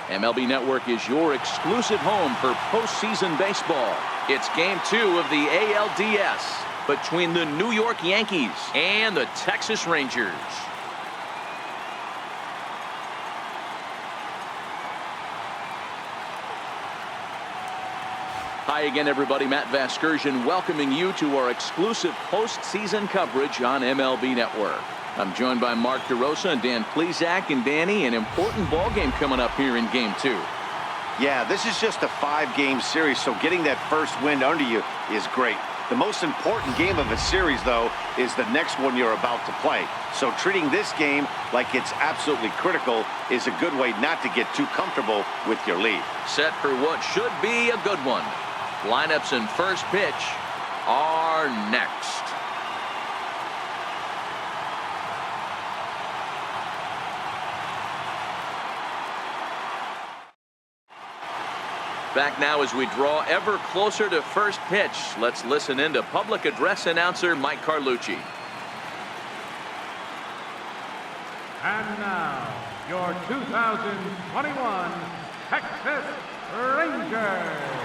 MLB Network is your exclusive home for postseason baseball. It's Game 2 of the ALDS between the New York Yankees and the Texas Rangers. Hi again, everybody. Matt Vasgersian welcoming you to our exclusive postseason coverage on MLB Network. I'm joined by Mark DeRosa and Dan Plesac. And Danny, an important ball game coming up here in Game 2. Yeah, this is just a 5-game series, so getting that first win under you is great. The most important game of a series, though, is the next one you're about to play. So treating this game like it's absolutely critical is a good way not to get too comfortable with your lead. Set for what should be a good one. Lineups and first pitch are next. Back now as we draw ever closer to first pitch. Let's listen in to public address announcer Mike Carlucci. And now, your 2021 Texas Rangers.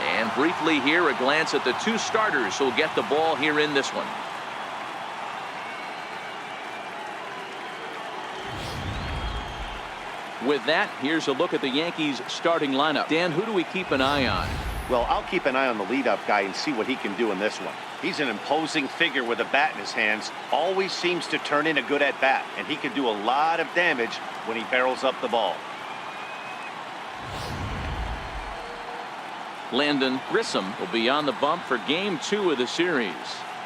And briefly here, a glance at the two starters who'll get the ball here in this one. With that, here's a look at the Yankees starting lineup. Dan, who do we keep an eye on? Well, I'll keep an eye on the leadoff guy and see what he can do in this one. He's an imposing figure with a bat in his hands. Always seems to turn in a good at-bat, and he can do a lot of damage when he barrels up the ball. Landon Grissom will be on the bump for Game 2 of the series.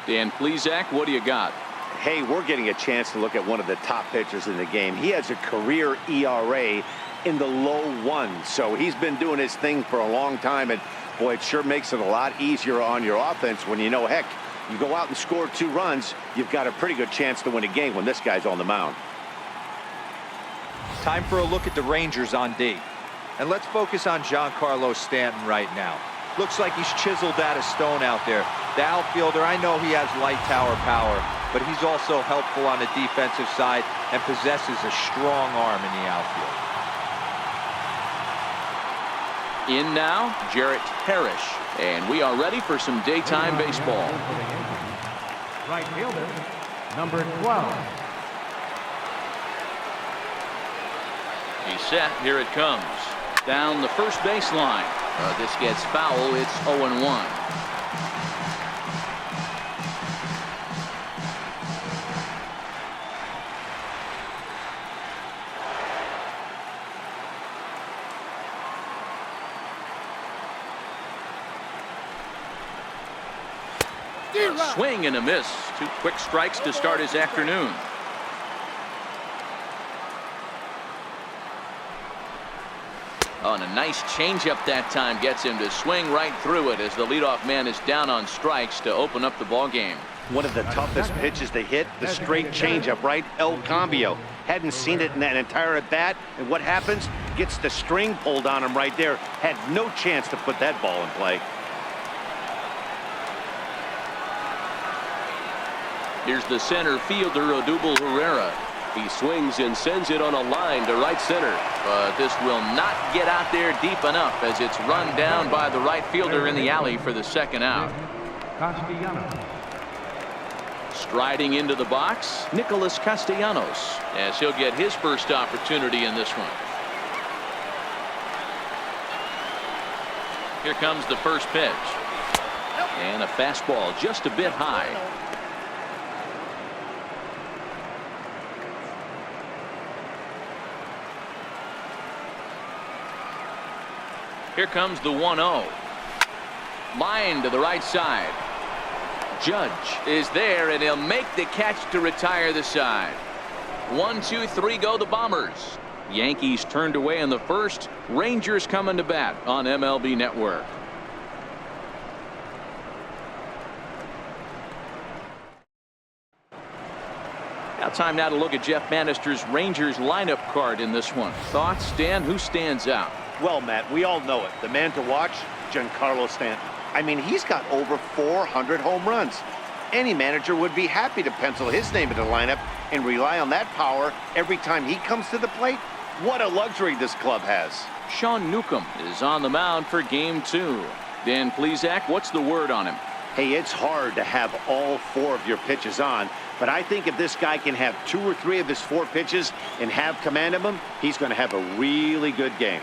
Dan Plesac, what do you got? Hey, we're getting a chance to look at one of the top pitchers in the game. He has a career ERA in the low ones, so he's been doing his thing for a long time, and boy, it sure makes it a lot easier on your offense when you know, heck, you go out and score 2 runs, you've got a pretty good chance to win a game when this guy's on the mound. Time for a look at the Rangers on D. And let's focus on Giancarlo Stanton right now. Looks like he's chiseled out of stone out there. The outfielder, I know he has light tower power, but he's also helpful on the defensive side and possesses a strong arm in the outfield. In now, Jarrett Parrish. And we are ready for some daytime baseball. Right fielder, number 12. He's set. Here it comes. Down the first baseline. This gets foul. It's 0-1. Swing and a miss. 2 quick strikes to start his afternoon. Oh, and a nice changeup that time gets him to swing right through it as the leadoff man is down on strikes to open up the ball game. One of the toughest pitches to hit, the straight changeup, right? El Cambio. Hadn't seen it in that entire at bat, and what happens? Gets the string pulled on him right there. Had no chance to put that ball in play. Here's the center fielder, Odubel Herrera. He swings and sends it on a line to right center. But this will not get out there deep enough as it's run down by the right fielder in the alley for the second out. Striding into the box, Nicholas Castellanos, as he'll get his first opportunity in this one. Here comes the first pitch. And a fastball just a bit high. Here comes the 1-0. Line to the right side. Judge is there, and he'll make the catch to retire the side. 1, 2, 3 go the Bombers. Yankees turned away in the first. Rangers coming to bat on MLB Network. Now time now to look at Jeff Bannister's Rangers lineup card in this one. Thoughts, Dan? Who stands out? Well, Matt, we all know it. The man to watch, Giancarlo Stanton. I mean, he's got over 400 home runs. Any manager would be happy to pencil his name in the lineup and rely on that power every time he comes to the plate. What a luxury this club has. Sean Newcomb is on the mound for game 2. Dan Plesac, what's the word on him? Hey, it's hard to have all 4 of your pitches on, but I think if this guy can have 2 or 3 of his 4 pitches and have command of them, he's going to have a really good game.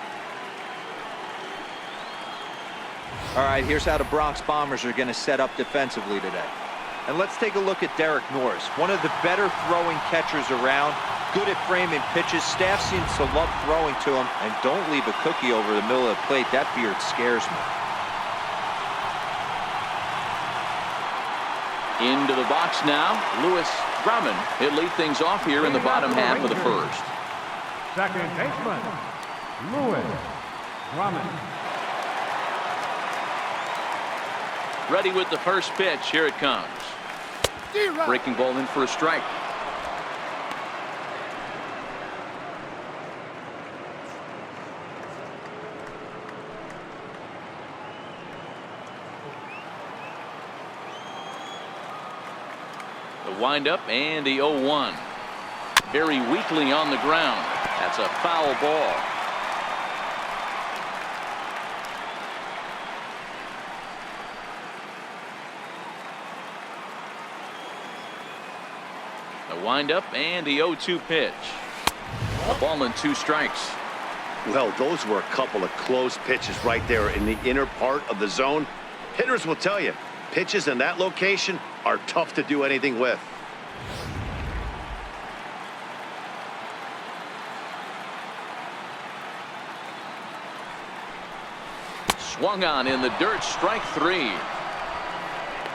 All right, here's how the Bronx Bombers are going to set up defensively today. And let's take a look at Derek Norris, one of the better throwing catchers around, good at framing pitches. Staff seems to love throwing to him, and don't leave a cookie over the middle of the plate. That beard scares me. Into the box now, Lewis Drummond. He'll lead things off here in the bottom half of the first. Second baseman, Lewis Drummond. Ready with the first pitch. Here it comes. Breaking ball in for a strike. The windup and the 0-1. Very weakly on the ground. That's a foul ball. The windup and the 0-2 pitch. A ball and 2 strikes. Well, those were a couple of close pitches right there in the inner part of the zone. Hitters will tell you, pitches in that location are tough to do anything with. Swung on in the dirt, strike 3.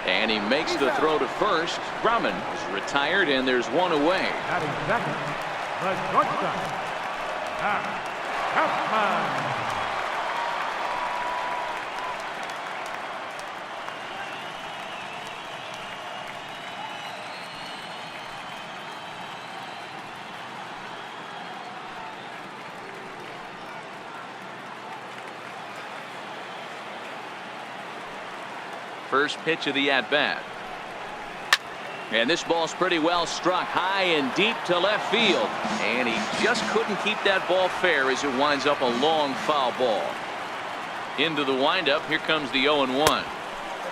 And he makes the throw to first. Drummond is retired, and there's 1 away. Batting second, the shortstop, Kaufman. First pitch of the at-bat. And this ball's pretty well struck high and deep to left field. And he just couldn't keep that ball fair as it winds up a long foul ball. Into the windup. Here comes the 0-1.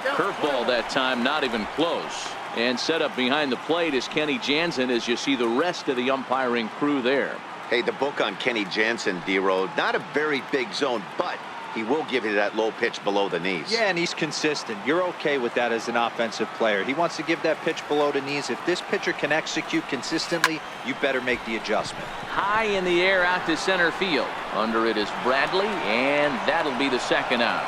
Curveball that time, not even close. And set up behind the plate is Kenny Jansen as you see the rest of the umpiring crew there. Hey, the book on Kenny Jansen, D-Road, not a very big zone, but he will give you that low pitch below the knees. Yeah, and he's consistent. You're okay with that as an offensive player. He wants to give that pitch below the knees. If this pitcher can execute consistently, you better make the adjustment. High in the air out to center field. Under it is Bradley, and that'll be the second out.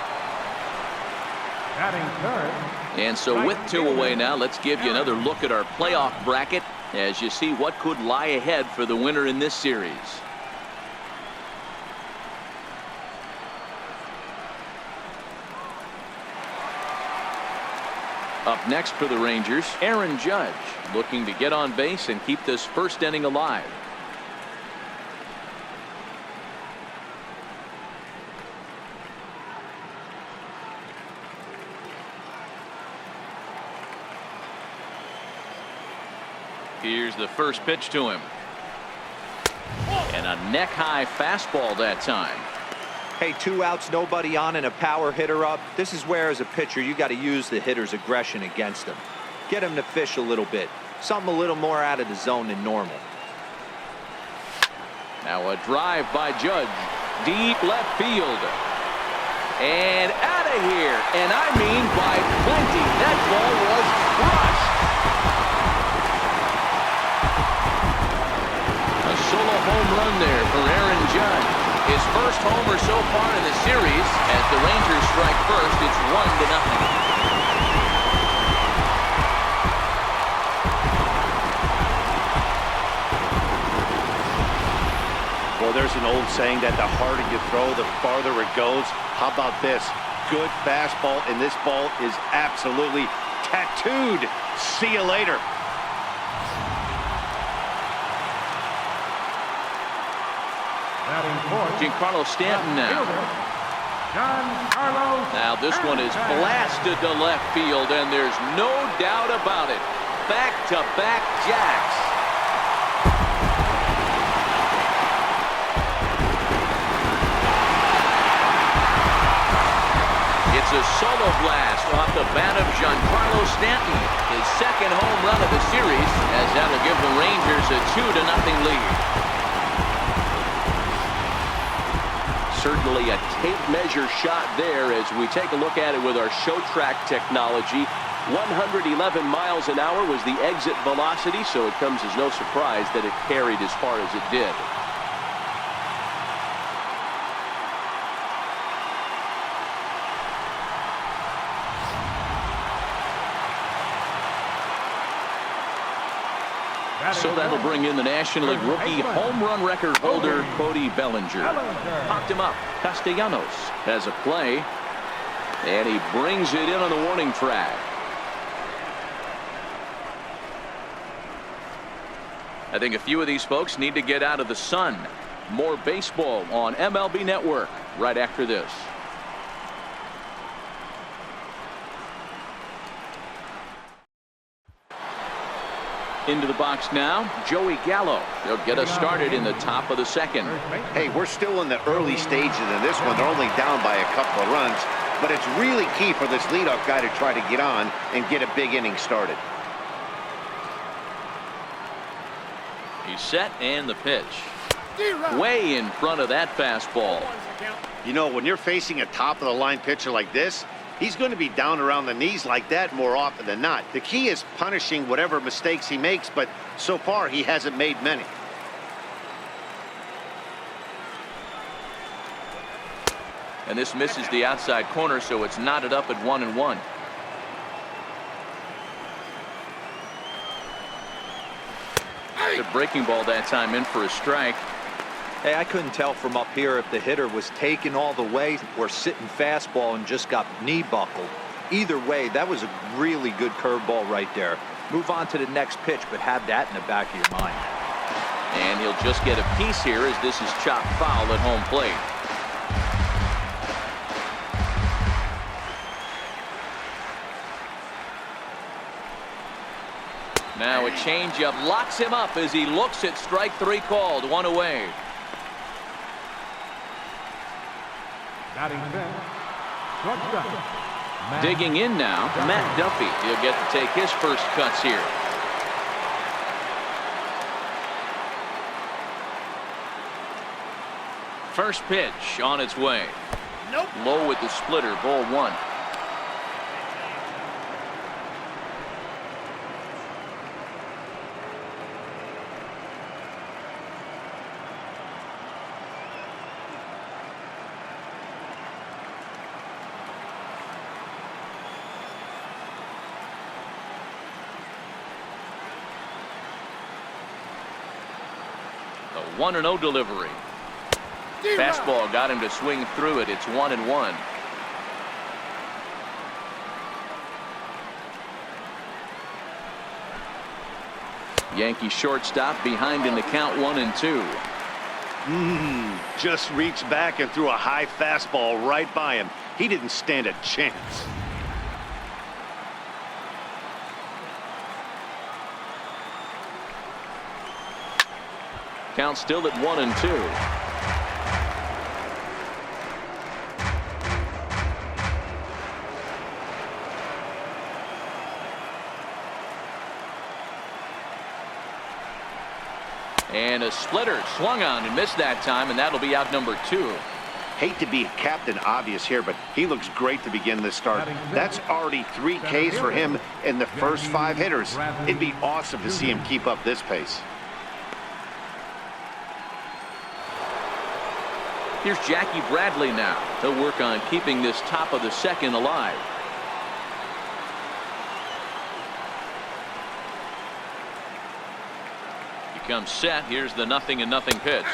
Batting third. And so with 2 away now, let's give you another look at our playoff bracket as you see what could lie ahead for the winner in this series. Up next for the Rangers, Aaron Judge, looking to get on base and keep this first inning alive. Here's the first pitch to him. And a neck-high fastball that time. Hey, 2 outs, nobody on, and a power hitter up. This is where, as a pitcher, you got to use the hitter's aggression against him. Get him to fish a little bit. Something a little more out of the zone than normal. Now a drive by Judge. Deep left field. And out of here. And I mean by plenty. That ball was crushed. A solo home run there for Aaron Judge. His first homer so far in the series. As the Rangers strike first, it's 1-0. Well, there's an old saying that the harder you throw, the farther it goes. How about this? Good fastball, and this ball is absolutely tattooed. See you later. Batting fourth, Giancarlo Stanton now. Giancarlo Now this one is blasted to left field, and there's no doubt about it. Back-to-back jacks. It's a solo blast off the bat of Giancarlo Stanton, his second home run of the series, as that'll give the Rangers a 2-0 lead. Certainly a tape measure shot there as we take a look at it with our show track technology. 111 miles an hour was the exit velocity, so it comes as no surprise that it carried as far as it did. So that'll bring in the National League rookie home run record holder, Cody Bellinger. Popped him up. Castellanos has a play, and he brings it in on the warning track. I think a few of these folks need to get out of the sun. More baseball on MLB Network right after this. Into the box now, Joey Gallo. They'll get us started in the top of the second. Hey, we're still in the early stages of this one. They're only down by a couple of runs, but it's really key for this leadoff guy to try to get on and get a big inning started. He's set, and the pitch. Way in front of that fastball. You know, when you're facing a top-of-the-line pitcher like this, he's going to be down around the knees like that more often than not. The key is punishing whatever mistakes he makes, but so far he hasn't made many. And this misses the outside corner, so it's knotted up at 1-1. The breaking ball that time in for a strike. Hey, I couldn't tell from up here if the hitter was taken all the way or sitting fastball and just got knee buckled. Either way, that was a really good curveball right there. Move on to the next pitch, but have that in the back of your mind. And he'll just get a piece here as this is chopped foul at home plate. Now a changeup locks him up as he looks at strike three called. One away. Batting fifth, shortstop. Digging in now, Matt Duffy. He'll get to take his first cuts here. First pitch on its way. Nope. Low with the splitter, ball one. The 1-0 delivery. Fastball got him to swing through it. It's 1-1. Yankee shortstop behind in the count 1-2. Just reached back and threw a high fastball right by him. He didn't stand a chance. Count still at 1-2. And a splitter swung on and missed that time, and that'll be out number 2. Hate to be Captain Obvious here, but he looks great to begin this start. That's already 3 Ks for him in the first 5 hitters. It'd be awesome to see him keep up this pace. Here's Jackie Bradley now. He'll work on keeping this top of the second alive. He comes set. Here's the 0-0 pitch.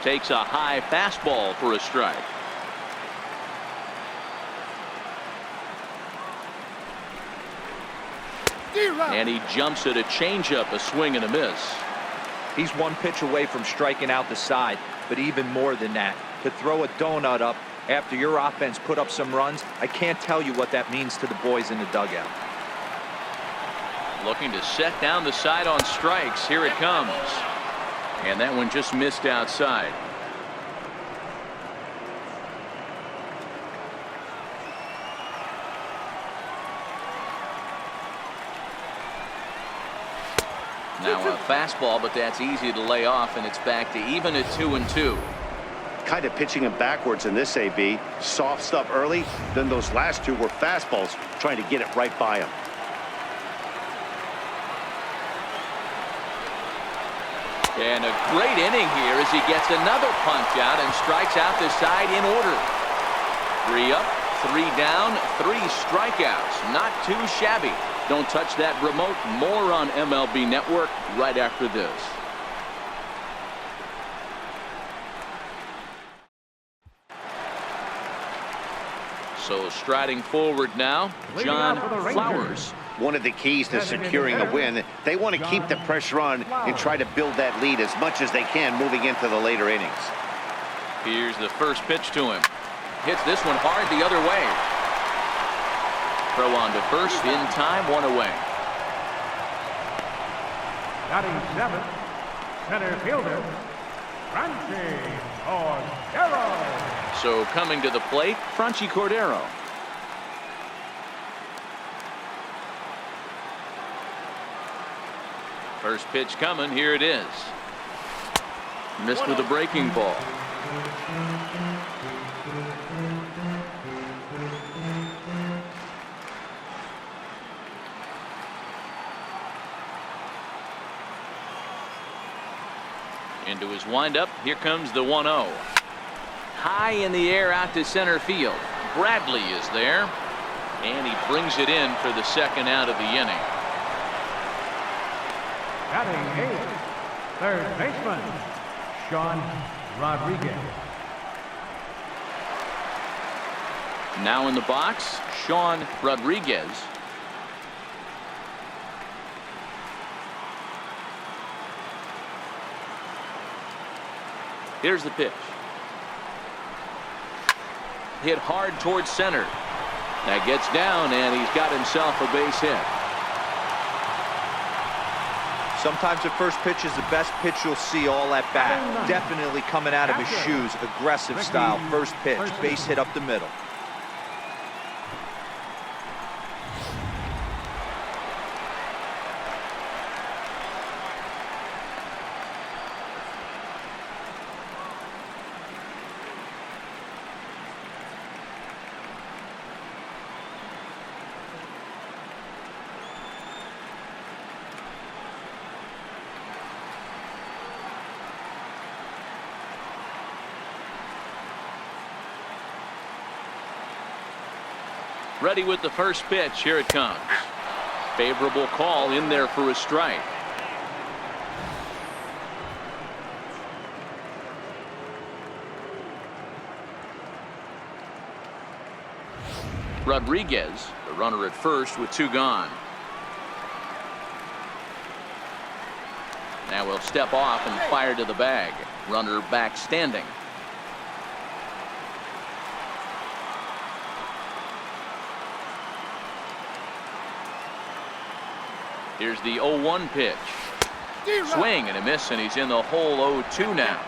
Takes a high fastball for a strike. And he jumps at a changeup, a swing and a miss. He's 1 pitch away from striking out the side, but even more than that, to throw a donut up After your offense put up some runs, I can't tell you what that means to the boys in the dugout. Looking to set down the side on strikes. Here it comes. And that one just missed outside. Now a fastball, but that's easy to lay off, and it's back to even at 2-2. Kind of pitching him backwards in this, AB. Soft stuff early, then those last two were fastballs, trying to get it right by him. And a great inning here as he gets another punch out and strikes out the side in order. 3 up, 3 down, 3 strikeouts. Not too shabby. Don't touch that remote. More on MLB Network right after this. So striding forward now, John Flowers. One of the keys to securing a win, they want to keep the pressure on and try to build that lead as much as they can moving into the later innings. Here's the first pitch to him. Hits this one hard the other way. Throw on to first in time, 1 away. Batting 7th, center fielder, Franchy Cordero. So coming to the plate, Franchy Cordero. First pitch coming, here it is. Missed with a breaking ball. Into his windup, here comes the 1-0. High in the air out to center field. Bradley is there, and he brings it in for the second out of the inning. Batting 8th, third baseman, Sean Rodriguez. Now in the box, Sean Rodriguez. Here's the pitch. Hit hard towards center. That gets down, and he's got himself a base hit. Sometimes the first pitch is the best pitch you'll see all at bat. Definitely coming out of his shoes. Aggressive style. First pitch. Base hit up the middle. Ready with the first pitch. Here it comes. Favorable call in there for a strike. Rodriguez, the runner at first with 2 gone. Now we'll step off and fire to the bag. Runner back standing. Here's the 0-1 pitch. Swing and a miss, and he's in the hole 0-2 now.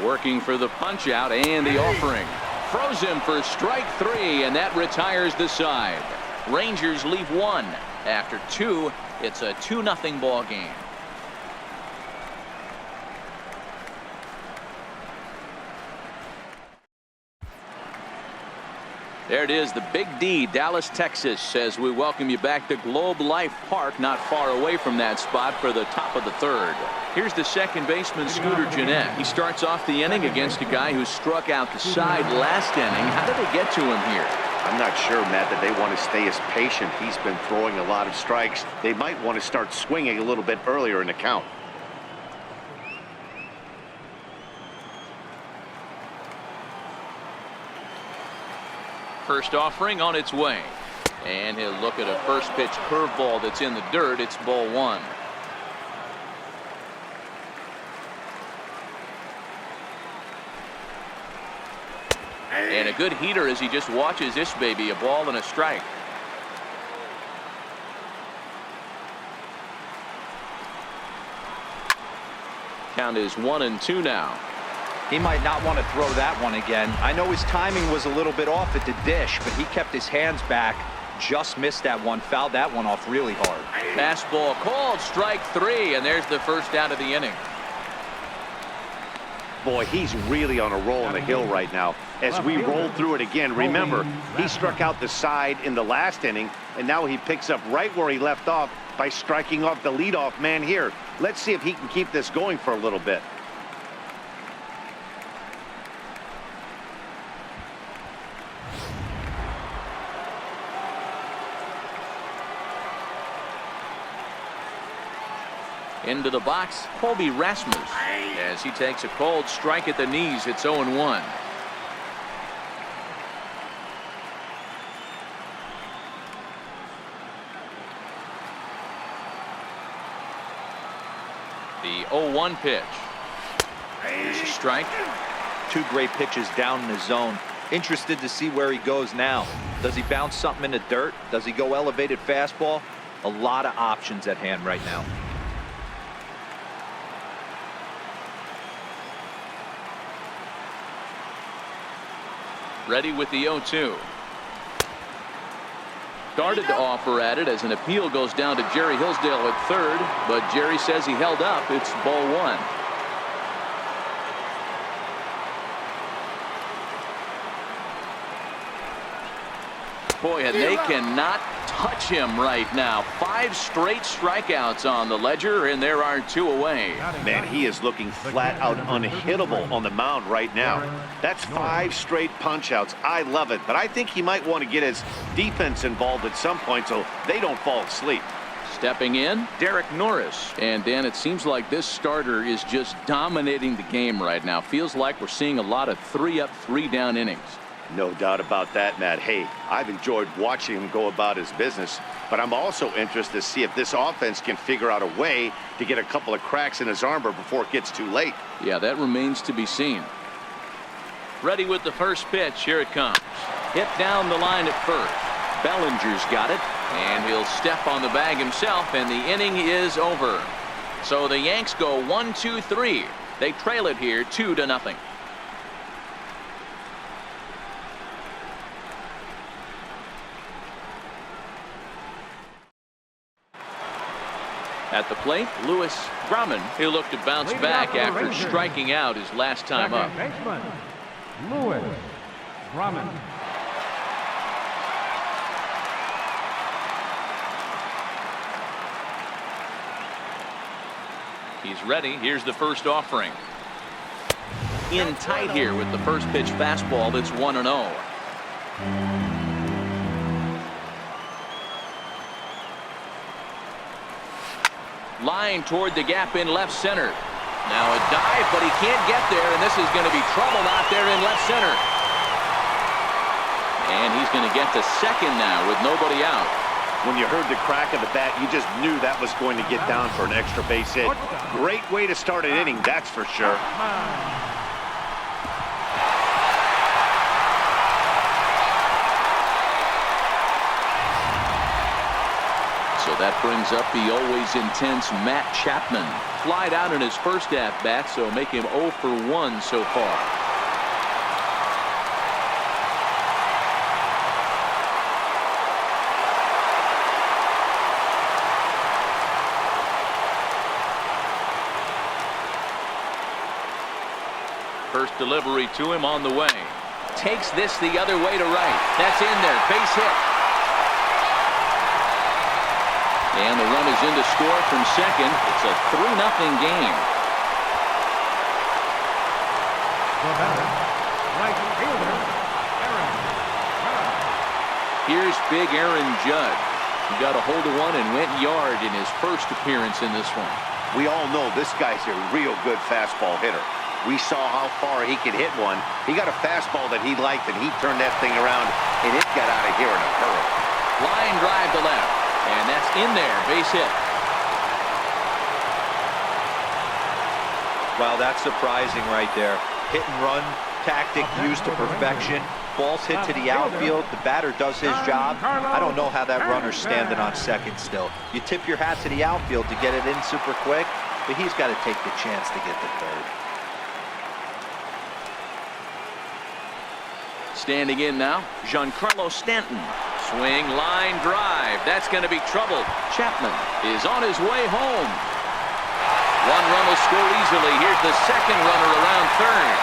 Working for the punch out and the offering. Froze him for strike 3, and that retires the side. Rangers leave 1. After 2, it's a 2-0 ball game. There it is, the Big D, Dallas, Texas, as we welcome you back to Globe Life Park, not far away from that spot for the top of the 3rd. Here's the second baseman, Scooter Gennett. He starts off the inning against a guy who struck out the side last inning. How did they get to him here? I'm not sure, Matt, that they want to stay as patient. He's been throwing a lot of strikes. They might want to start swinging a little bit earlier in the count. First offering on its way. And he'll look at a first pitch curveball that's in the dirt. It's ball one. And a good heater as he just watches this baby. A ball and a strike. Count is 1-2 now. He might not want to throw that one again. I know his timing was a little bit off at the dish, but he kept his hands back. Just missed that one. Fouled that one off really hard. Fastball called, strike three, and there's the first out of the inning. Boy, he's really on a roll on the hill right now. As we roll through it again, remember, he struck out the side in the last inning, and now he picks up right where he left off by striking off the leadoff man here. Let's see if he can keep this going for a little bit. Into the box, Colby Rasmus, as he takes a cold strike at the knees. It's 0-1. The 0-1 pitch. Here's a strike. Two great pitches down in the zone. Interested to see where he goes now. Does he bounce something in the dirt? Does he go elevated fastball? A lot of options at hand right now. Ready with the 0-2. Started to offer at it as an appeal goes down to Jerry Hillsdale at third, but Jerry says he held up. It's ball one. Boy, and they cannot touch him right now. 5 straight strikeouts on the ledger, and there are 2 away. Man, he is looking flat out unhittable on the mound right now. That's 5 straight punch-outs. I love it, but I think he might want to get his defense involved at some point so they don't fall asleep. Stepping in, Derek Norris. And Dan, it seems like this starter is just dominating the game right now. Feels like we're seeing a lot of 3-up, 3-down innings. No doubt about that, Matt. Hey, I've enjoyed watching him go about his business, but I'm also interested to see if this offense can figure out a way to get a couple of cracks in his armor before it gets too late. Yeah, that remains to be seen. Ready with the first pitch. Here it comes. Hit down the line at first. Bellinger's got it, and he'll step on the bag himself, and the inning is over. So the Yanks go 1-2-3. They trail it here 2-0. At the plate, Lewis Grumman. He'll look to bounce back after striking out his last time up. Baseman, Lewis Grumman. He's ready. Here's the first offering. In tight here with the first pitch fastball. That's 1-0. Line toward the gap in left center. Now a dive, but he can't get there, and this is going to be trouble out there in left center. And he's going to get to second now with nobody out. When you heard the crack of the bat, you just knew that was going to get down for an extra base hit. Great way to start an inning, that's for sure. So that brings up the always intense Matt Chapman. Flied out in his first at-bat, so make him 0 for 1 so far. First delivery to him on the way. Takes this the other way to right. That's in there. Base hit. And the run is in to score from second. It's a 3-0 game. The batter, right fielder, Aaron Judge. Here's big Aaron Judge. He got a hold of one and went yard in his first appearance in this one. We all know this guy's a real good fastball hitter. We saw how far he could hit one. He got a fastball that he liked, and he turned that thing around, and it got out of here in a hurry. Line drive to left, and that's in there. Base hit. Well, that's surprising right there. Hit and run tactic used to perfection. Ball's hit to the outfield. The batter does his job. I don't know how that runner's standing on second still. You tip your hat to the outfield to get it in super quick, but he's got to take the chance to get to third. Standing in now, Giancarlo Stanton. Swing, line drive. That's going to be trouble. Chapman is on his way home. One run will score easily. Here's the second runner around third.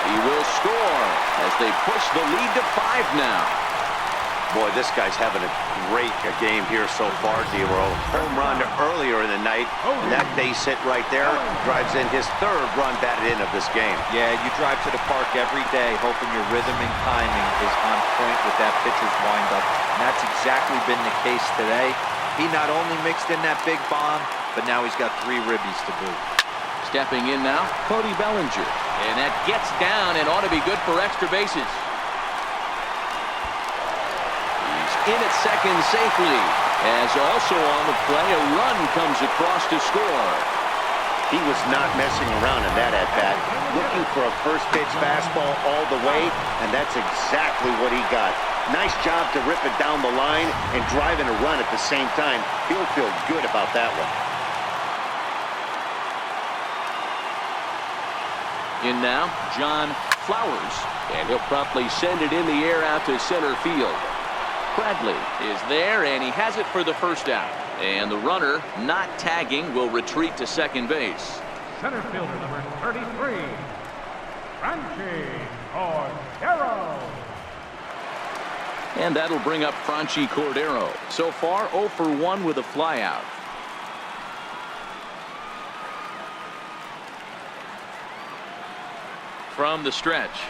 He will score as they push the lead to 5 now. Boy, this guy's having a great game here so far, D-Roll. Home run earlier in the night, and that base hit right there drives in his 3rd run batted in of this game. Yeah, you drive to the park every day hoping your rhythm and timing is on point with that pitcher's windup, and that's exactly been the case today. He not only mixed in that big bomb, but now he's got 3 ribbies to boot. Stepping in now, Cody Bellinger. And that gets down and ought to be good for extra bases. He's in at second safely. As also on the play, a run comes across to score. He was not messing around in that at-bat. Looking for a first pitch fastball all the way, and that's exactly what he got. Nice job to rip it down the line and drive in a run at the same time. He'll feel good about that one. In now, John Flowers, and he'll promptly send it in the air out to center field. Bradley is there, and he has it for the first out. And the runner, not tagging, will retreat to second base. Center fielder number 33, Franchi Cordero. And that'll bring up Franchi Cordero. So far, 0 for 1 with a flyout. From the stretch,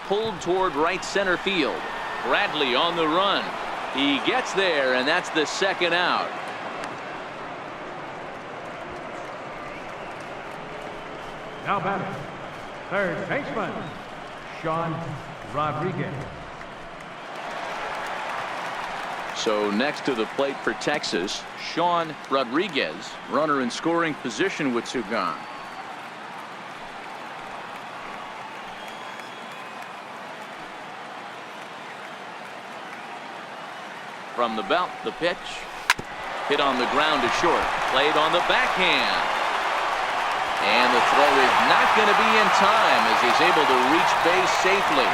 pulled toward right center field. Bradley on the run. He gets there, and that's the second out. Now batting, third baseman, Sean Rodriguez. So next to the plate for Texas, Sean Rodriguez, runner in scoring position with two gone. From the belt, the pitch. Hit on the ground to short. Played on the backhand. And the throw is not going to be in time as he's able to reach base safely.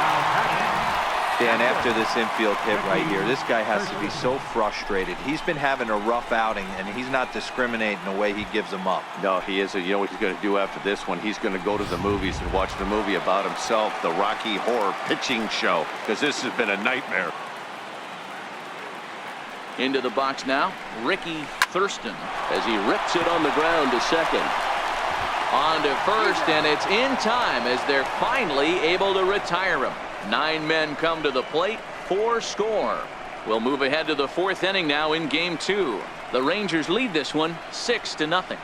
Dan, after this infield hit right here, this guy has to be so frustrated. He's been having a rough outing, and he's not discriminating the way he gives them up. No, he isn't. You know what he's going to do after this one? He's going to go to the movies and watch the movie about himself, the Rocky Horror Pitching Show, because this has been a nightmare. Into the box now, Ricky Thurston as he rips it on the ground to second. On to first, and it's in time as they're finally able to retire him. 9 men come to the plate, 4 score. We'll move ahead to the 4th inning now in game 2. The Rangers lead this one 6-0.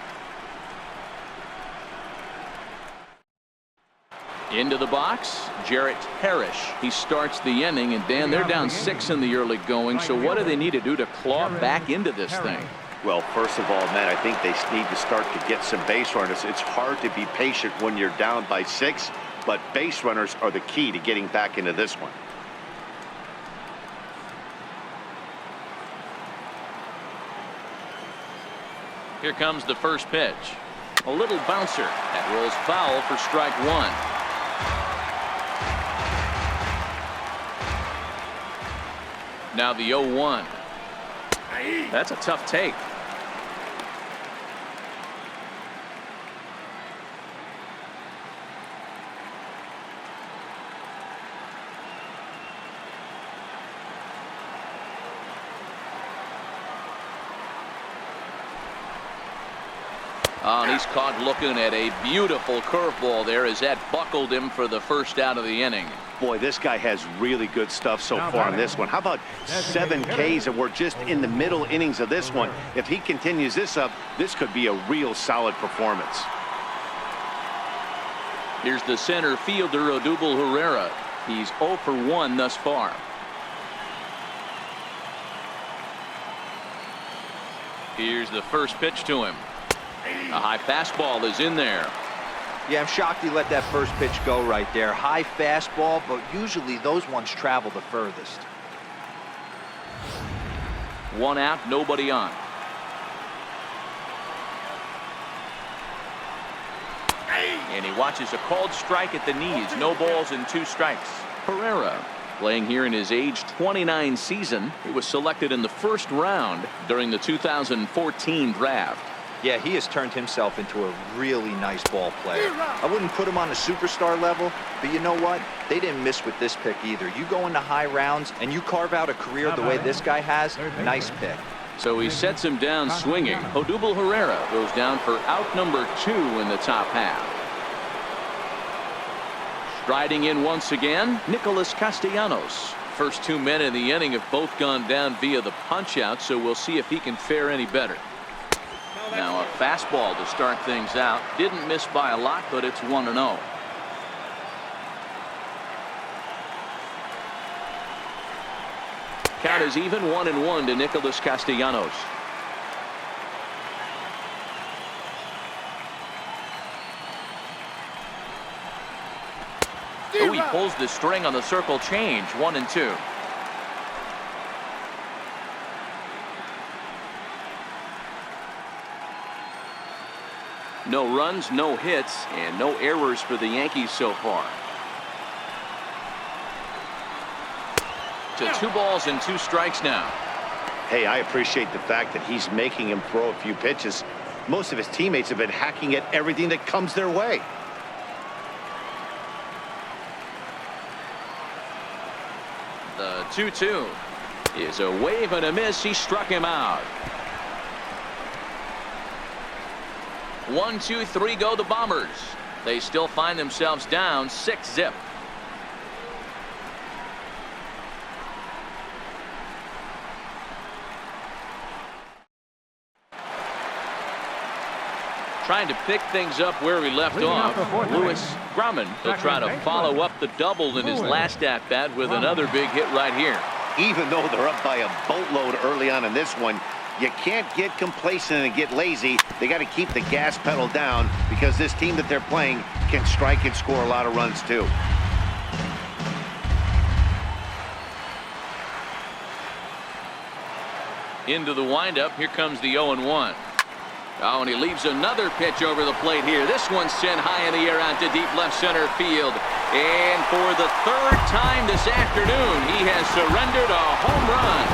Into the box, Jarrett Parrish. He starts the inning, and Dan, they're down 6 in the early going, so what do they need to do to claw back into this thing? Well, first of all, Matt, I think they need to start to get some base runners. It's hard to be patient when you're down by 6, but base runners are the key to getting back into this one. Here comes the first pitch. A little bouncer that rolls foul for strike 1. Now the 0-1. That's a tough take. Oh, and he's caught looking at a beautiful curveball there as that buckled him for the first out of the inning. Boy, this guy has really good stuff so far in this one. How about 7 Ks, and we're just in the middle innings of this one. If he continues this up, this could be a real solid performance. Here's the center fielder, Odubel Herrera. He's 0 for 1 thus far. Here's the first pitch to him. A high fastball is in there. Yeah, I'm shocked he let that first pitch go right there. High fastball, but usually those ones travel the furthest. 1 out, nobody on. And he watches a called strike at the knees. No balls and 2 strikes. Herrera playing here in his age 29 season. He was selected in the first round during the 2014 draft. Yeah, he has turned himself into a really nice ball player. I wouldn't put him on a superstar level, but you know what? They didn't miss with this pick either. You go into high rounds and you carve out a career the way this guy has, nice pick. So he sets him down swinging. Odubel Herrera goes down for out number 2 in the top half. Striding in once again, Nicholas Castellanos. First 2 men in the inning have both gone down via the punch out, so we'll see if he can fare any better. Now a fastball to start things out. Didn't miss by a lot, but it's 1-0. Count is even 1-1 to Nicholas Castellanos. Oh, he pulls the string on the circle change. 1-2. No runs, no hits, and no errors for the Yankees so far. To 2 balls and 2 strikes now. Hey, I appreciate the fact that he's making him throw a few pitches. Most of his teammates have been hacking at everything that comes their way. The 2-2 is a wave and a miss. He struck him out. 1, 2, 3 go the Bombers. They still find themselves down 6-0. Trying to pick things up where we left off. Lewis Grumman will try to follow up the double in his last at-bat with another big hit right here. Even though they're up by a boatload early on in this one, you can't get complacent and get lazy. They got to keep the gas pedal down because this team that they're playing can strike and score a lot of runs too. Into the windup. Here comes the 0-1. Oh, and he leaves another pitch over the plate here. This one's sent high in the air out to deep left center field. And for the 3rd time this afternoon, he has surrendered a home run.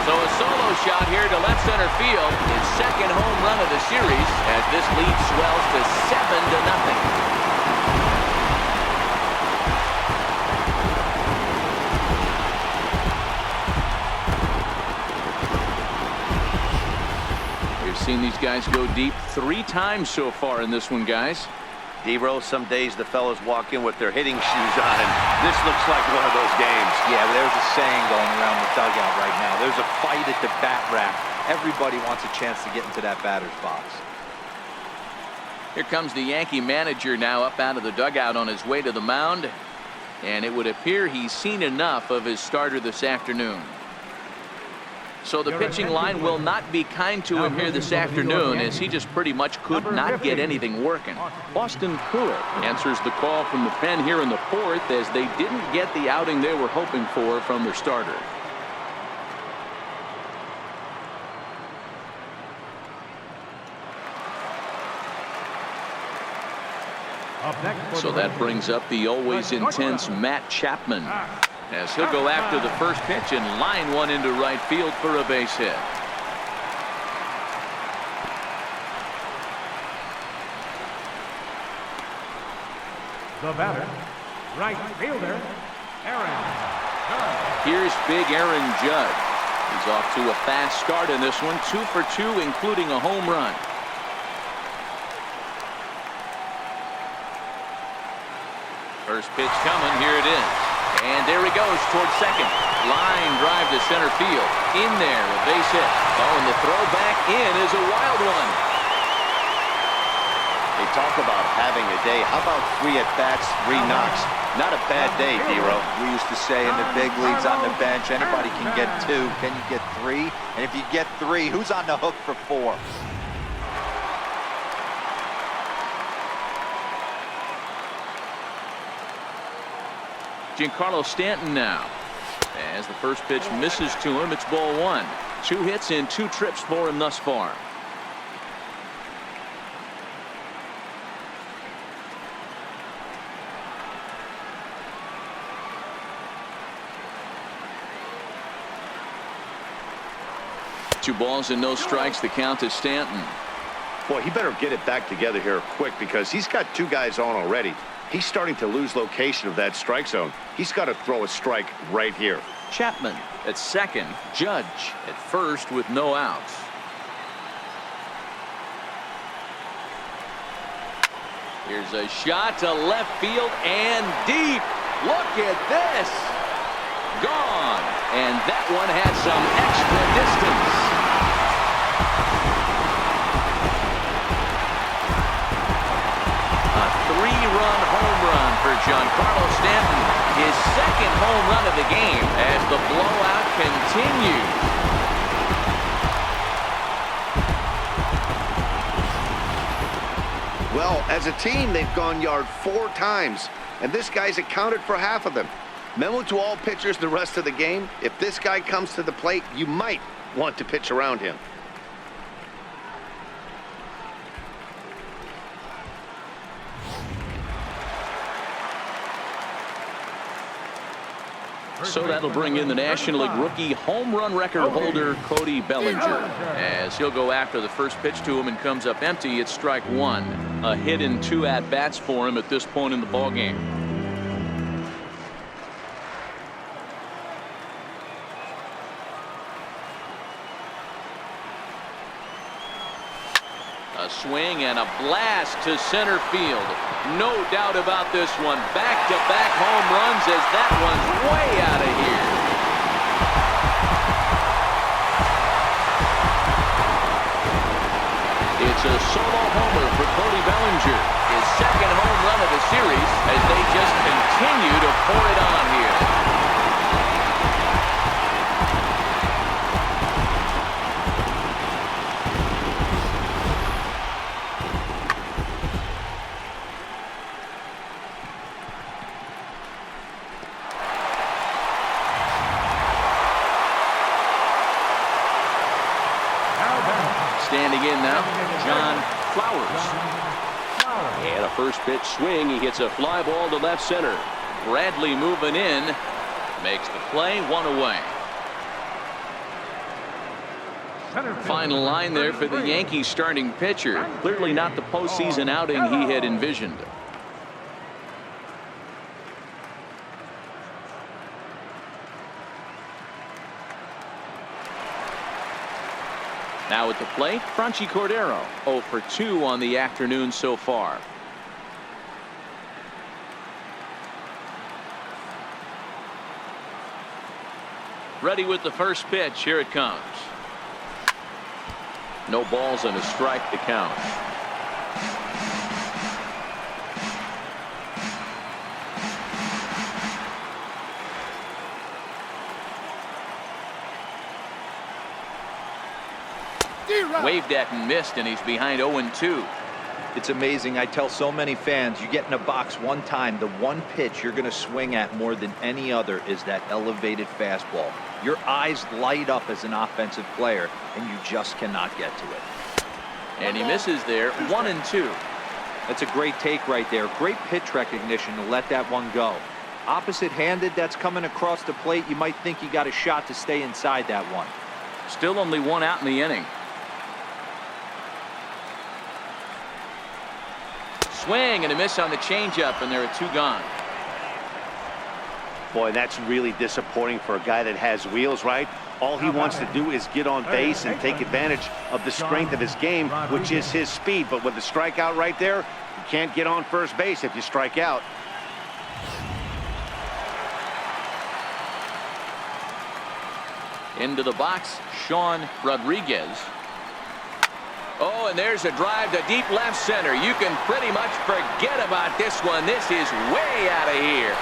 So a solo shot here to left center field. His 2nd home run of the series as this lead swells to 7-0. Seen these guys go deep 3 times so far in this one, guys. D-Row, some days the fellas walk in with their hitting shoes on, and this looks like one of those games. Yeah, there's a saying going around the dugout right now. There's a fight at the bat rack. Everybody wants a chance to get into that batter's box. Here comes the Yankee manager now up out of the dugout on his way to the mound. And it would appear he's seen enough of his starter this afternoon. So the pitching line will not be kind to him here this afternoon, as he just pretty much could not get anything working. Austin Pruitt answers the call from the pen here in the 4th, as they didn't get the outing they were hoping for from their starter. So that brings up the always intense Matt Chapman, as he'll go after the first pitch and line one into right field for a base hit. The batter, right fielder, Aaron Judge. Here's big Aaron Judge. He's off to a fast start in this one, 2 for 2, including a home run. First pitch coming, here it is. And there he goes towards second. Line drive to center field. In there, a base hit. Oh, and the throw back in is a wild one. Hey, talk about having a day. How about 3 at-bats, 3 knocks? Not a bad day, D-Row. We used to say in the big leagues on the bench, anybody can get 2. Can you get 3? And if you get 3, who's on the hook for 4? Giancarlo Stanton now. As the first pitch misses to him, it's ball 1. 2 hits and 2 trips for him thus far. Two balls and no strikes. The count is Stanton. Boy, he better get it back together here quick because he's got 2 guys on already. He's starting to lose location of that strike zone. He's got to throw a strike right here. Chapman at second. Judge at first with no outs. Here's a shot to left field and deep. Look at this. Gone. And that one had some extra distance. A 3-run home run for Giancarlo Stanton. His second home run of the game as the blowout continues. Well, as a team, they've gone yard 4 times, and this guy's accounted for half of them. Memo to all pitchers the rest of the game. If this guy comes to the plate, you might want to pitch around him. So that'll bring in the National League rookie home run record holder Cody Bellinger, as he'll go after the first pitch to him and comes up empty. It's strike 1. A hit and 2 at-bats for him at this point in the ballgame. A swing and a blast to center field. No doubt about this one. Back-to-back home runs as that one's way out of here. It's a solo homer for Cody Bellinger. His second home run of the series as they just continue to pour it on here. Standing in now, John Flowers. And a first pitch swing. He hits a fly ball to left center. Bradley moving in. Makes the play, 1 away. Final line there for the Yankees starting pitcher. Clearly not the postseason outing he had envisioned. Now at the plate, Franchy Cordero, 0 for 2 on the afternoon so far. Ready with the first pitch. Here it comes. No balls and a strike to count. Waved at and missed, and he's behind 0-2. It's amazing. I tell so many fans, you get in a box one time, the one pitch you're going to swing at more than any other is that elevated fastball. Your eyes light up as an offensive player, and you just cannot get to it. And he misses there, 1-2. That's a great take right there. Great pitch recognition to let that one go. Opposite-handed, that's coming across the plate. You might think you got a shot to stay inside that one. Still only 1 out in the inning. Swing and a miss on the changeup, and there are 2 gone. Boy, that's really disappointing for a guy that has wheels, right? All he wants to do is get on base and take advantage of the strength of his game, which is his speed. But with the strikeout right there, you can't get on first base if you strike out. Into the box, Sean Rodriguez. Oh, and there's a drive to deep left center. You can pretty much forget about this one. This is way out of here.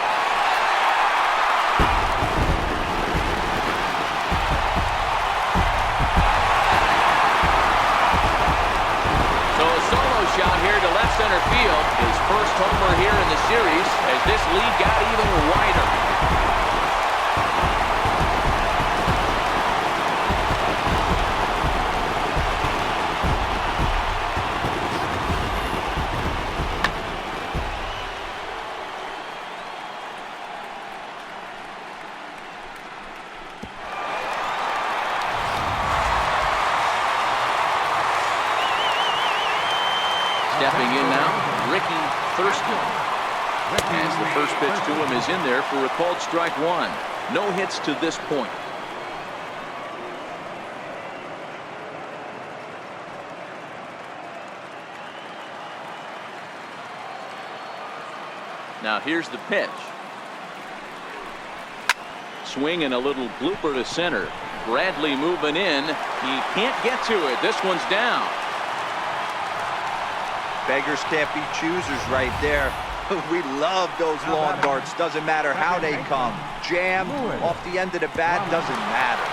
So a solo shot here to left center field. His first homer here in the series as this lead got even wider. Stepping in now, Ricky Thurston. As the first pitch to him is in there for a called strike one. No hits to this point. Now here's the pitch. Swing and a little blooper to center. Bradley moving in. He can't get to it. This one's down. Beggars can't be choosers right there. We love those long darts. Doesn't matter how they come. Jam off the end of the bat, doesn't matter.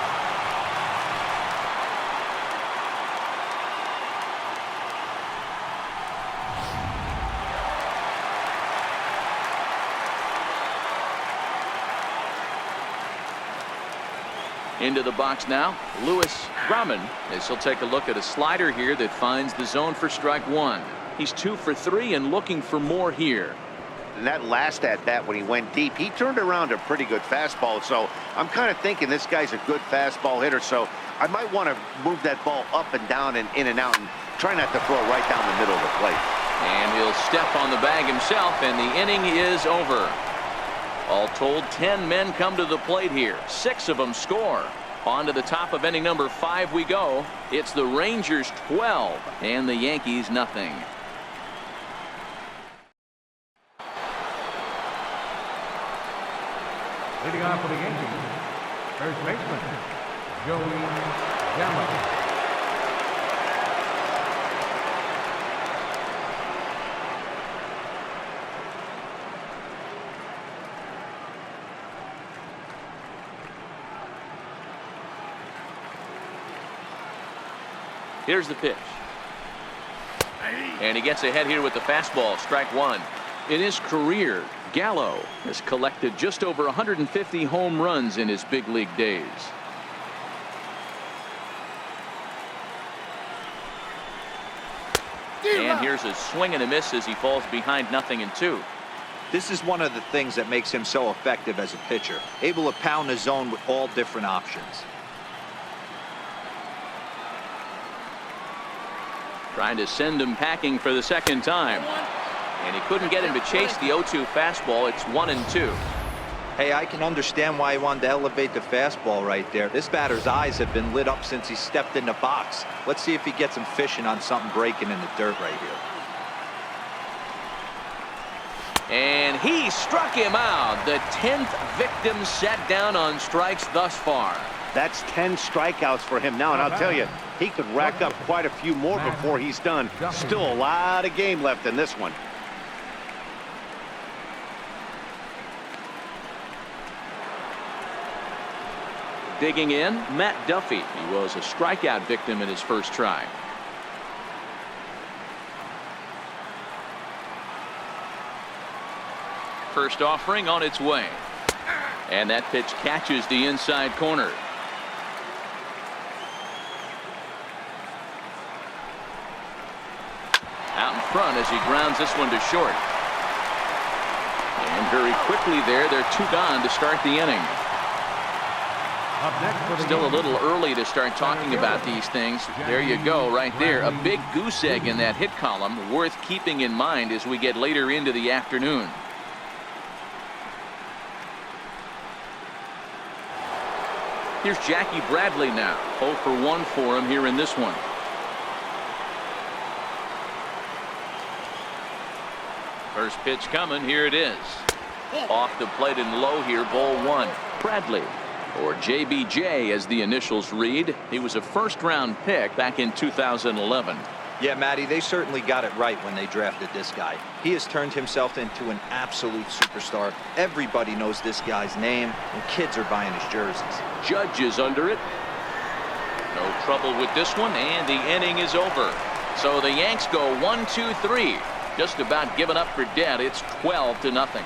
Into the box now, Lewis Grumman, as he'll take a look at a slider here that finds the zone for strike one. He's 2 for 3 and looking for more here. And that last at bat when he went deep, he turned around a pretty good fastball. So I'm kind of thinking this guy's a good fastball hitter. So I might want to move that ball up and down and in and out and try not to throw right down the middle of the plate. And he'll step on the bag himself, and the inning is over. All told, 10 men come to the plate here. 6 of them score. On to the top of inning number 5 we go. It's the Rangers 12 and the Yankees nothing. Leading off for the Yankees, first baseman, Joey Gallo. Here's the pitch. And he gets ahead here with the fastball, strike one. In his career, Gallo has collected just over 150 home runs in his big league days. And here's a swing and a miss as he falls behind 0-2. This is one of the things that makes him so effective as a pitcher, able to pound the zone with all different options. Trying to send him packing for the second time. And he couldn't get him to chase the 0-2 fastball. It's 1-2. Hey, I can understand why he wanted to elevate the fastball right there. This batter's eyes have been lit up since he stepped in the box. Let's see if he gets him fishing on something breaking in the dirt right here. And he struck him out. The 10th victim set down on strikes thus far. That's 10 strikeouts for him now, and I'll tell you, he could rack up quite a few more before he's done. Still a lot of game left in this one. Digging in, Matt Duffy. He was a strikeout victim in his first try. First offering on its way. And that pitch catches the inside corner. Out in front as he grounds this one to short. And very quickly there, they're 2 gone to start the inning. Still a little early to start talking about these things. There you go, right there. A big goose egg in that hit column, worth keeping in mind as we get later into the afternoon. Here's Jackie Bradley now. 0 for 1 for him here in this one. First pitch coming. Here it is. Off the plate and low here. Ball 1. Bradley, or JBJ as the initials read. He was a first-round pick back in 2011. Yeah, Matty, they certainly got it right when they drafted this guy. He has turned himself into an absolute superstar. Everybody knows this guy's name, and kids are buying his jerseys. Judge is under it. No trouble with this one, and the inning is over. So the Yanks go 1-2-3. Just about given up for dead. It's 12-0.